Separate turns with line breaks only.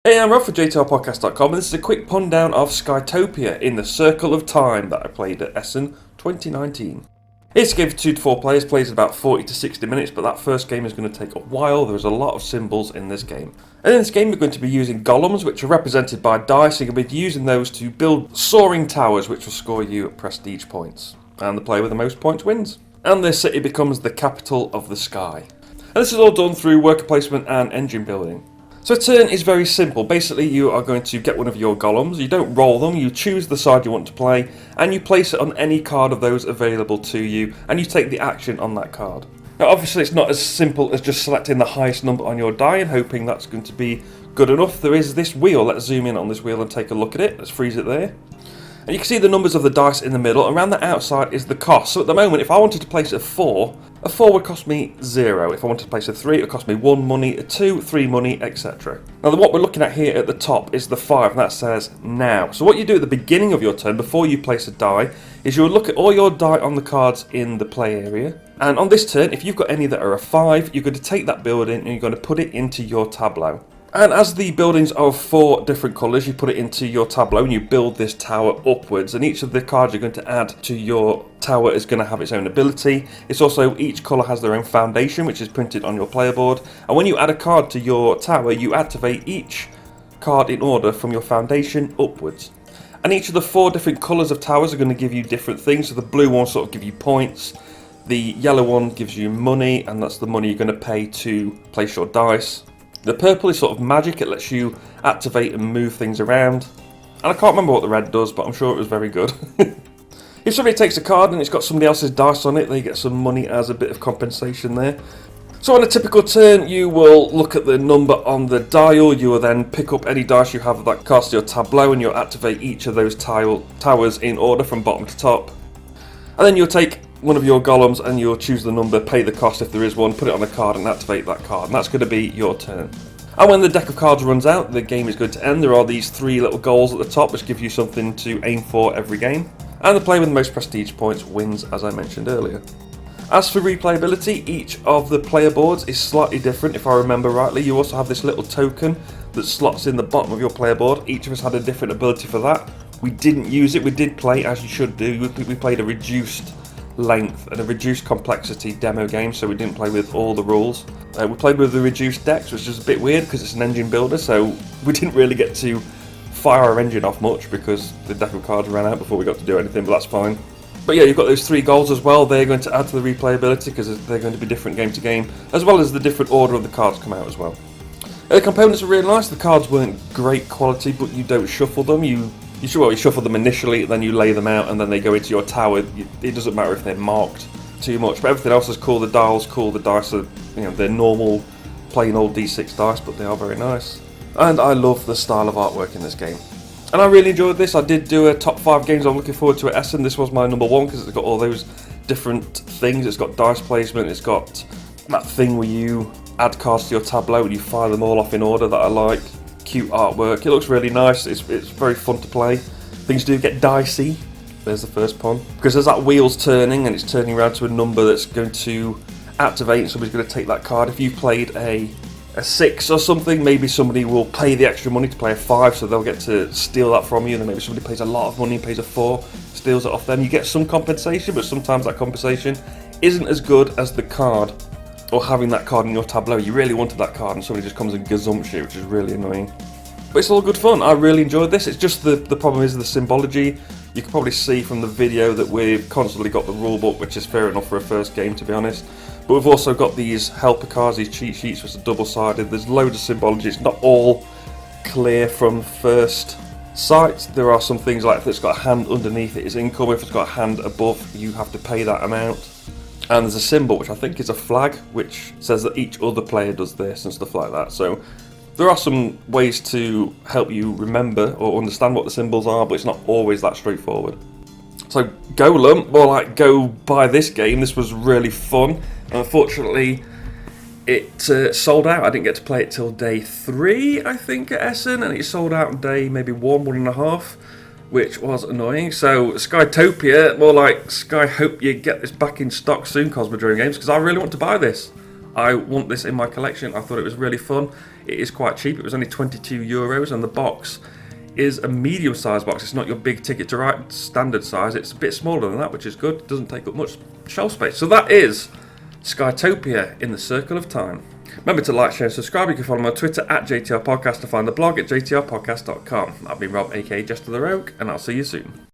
Hey, I'm Rob for JTRPodcast.com, and this is a quick pun down of Skytopia in the Circle of Time that I played at Essen 2019. It's a game for 2 to 4 players, plays in about 40 to 60 minutes, but that first game is going to take a while. There's a lot of symbols in this game. And in this game, we're going to be using golems, which are represented by dice, and you're going to be using those to build soaring towers, which will score you prestige points. And the player with the most points wins. And this city becomes the capital of the sky. And this is all done through worker placement and engine building. So a turn is very simple. Basically, you are going to get one of your golems. You don't roll them, you choose the side you want to play, and you place it on any card of those available to you, and you take the action on that card. Now, obviously, it's not as simple as just selecting the highest number on your die and hoping that's going to be good enough. There is this wheel. Let's zoom in on this wheel and take a look at it. Let's freeze it there. And you can see the numbers of the dice in the middle. Around the outside is the cost. So at the moment, if I wanted to place a 4 would cost me 0. If I wanted to place a 3, it would cost me 1 money, a 2, 3 money, etc. Now, what we're looking at here at the top is the 5, and that says now. So what you do at the beginning of your turn, before you place a die, is you'll look at all your die on the cards in the play area. And on this turn, if you've got any that are a 5, you're going to take that building and you're going to put it into your tableau. And as the buildings are of 4 different colours, you put it into your tableau and you build this tower upwards. And each of the cards you're going to add to your tower is going to have its own ability. It's also, each colour has their own foundation, which is printed on your player board. And when you add a card to your tower, you activate each card in order from your foundation upwards. And each of the 4 different colours of towers are going to give you different things. So the blue one sort of give you points. The yellow one gives you money, and that's the money you're going to pay to place your dice. The purple is sort of magic, it lets you activate and move things around. And I can't remember what the red does, but I'm sure it was very good. If somebody takes a card and it's got somebody else's dice on it, they get some money as a bit of compensation there. So on a typical turn, you will look at the number on the dial, you will then pick up any dice you have that cast your tableau, and you'll activate each of those towers in order from bottom to top. And then you'll take one of your golems and you'll choose the number, pay the cost if there is one, put it on a card and activate that card, and that's going to be your turn. And when the deck of cards runs out, the game is going to end. There are these 3 little goals at the top which give you something to aim for every game, and the player with the most prestige points wins, as I mentioned earlier. As for replayability, each of the player boards is slightly different. If I remember rightly, you also have this little token that slots in the bottom of your player board. Each of us had a different ability for that. We didn't use it, we did play as you should do. We played a reduced length and a reduced complexity demo game, so we didn't play with all the rules. We played with the reduced decks, which is a bit weird because it's an engine builder, so we didn't really get to fire our engine off much because the deck of cards ran out before we got to do anything, but that's fine. But yeah, you've got those 3 goals as well. They're going to add to the replayability because they're going to be different game to game, as well as the different order of the cards come out as well. The components are really nice. The cards weren't great quality, but you don't shuffle them. You shuffle them initially, then you lay them out, and then they go into your tower. It doesn't matter if they're marked too much, but everything else is cool. The dial's cool. The dice are, they're normal, plain old D6 dice, but they are very nice. And I love the style of artwork in this game. And I really enjoyed this. I did do a top 5 games I'm looking forward to at Essen. This was my number 1 because it's got all those different things. It's got dice placement. It's got that thing where you add cards to your tableau and you fire them all off in order that I like. Cute artwork. It looks really nice. It's very fun to play. Things do get dicey. There's the first pun. Because as that wheel's turning and it's turning around to a number that's going to activate, and somebody's going to take that card. If you've played a 6 or something, maybe somebody will pay the extra money to play a 5, so they'll get to steal that from you. And then maybe somebody pays a lot of money and pays a 4, steals it off them. You get some compensation, but sometimes that compensation isn't as good as the card or having that card in your tableau. You really wanted that card and somebody just comes and gazumps you, which is really annoying. But it's all good fun. I really enjoyed this. It's just the problem is the symbology. You can probably see from the video that we've constantly got the rulebook, which is fair enough for a first game, to be honest. But we've also got these helper cards, these cheat sheets, which are double-sided. There's loads of symbology. It's not all clear from first sight. There are some things like if it's got a hand underneath, it is income. If it's got a hand above, you have to pay that amount. And there's a symbol, which I think is a flag, which says that each other player does this and stuff like that. So there are some ways to help you remember or understand what the symbols are, but it's not always that straightforward. So Golem, more like go buy this game. This was really fun. Unfortunately, it sold out. I didn't get to play it till day 3, I think, at Essen, and it sold out on day maybe 1.5. Which was annoying. So Skytopia, more like Sky, hope you get this back in stock soon, Cosmodrome Games, because I really want to buy this. I want this in my collection. I thought it was really fun. it is quite cheap. It was only €22, and the box is a medium-sized box. It's not your big ticket to ride standard size. It's a bit smaller than that, which is good. It doesn't take up much shelf space. So that is Skytopia in the Circle of Time. Remember to like, share, and subscribe. You can follow me on Twitter at JTR Podcast, to find the blog at jtrpodcast.com. I've been Rob, aka Jester the Rogue, and I'll see you soon.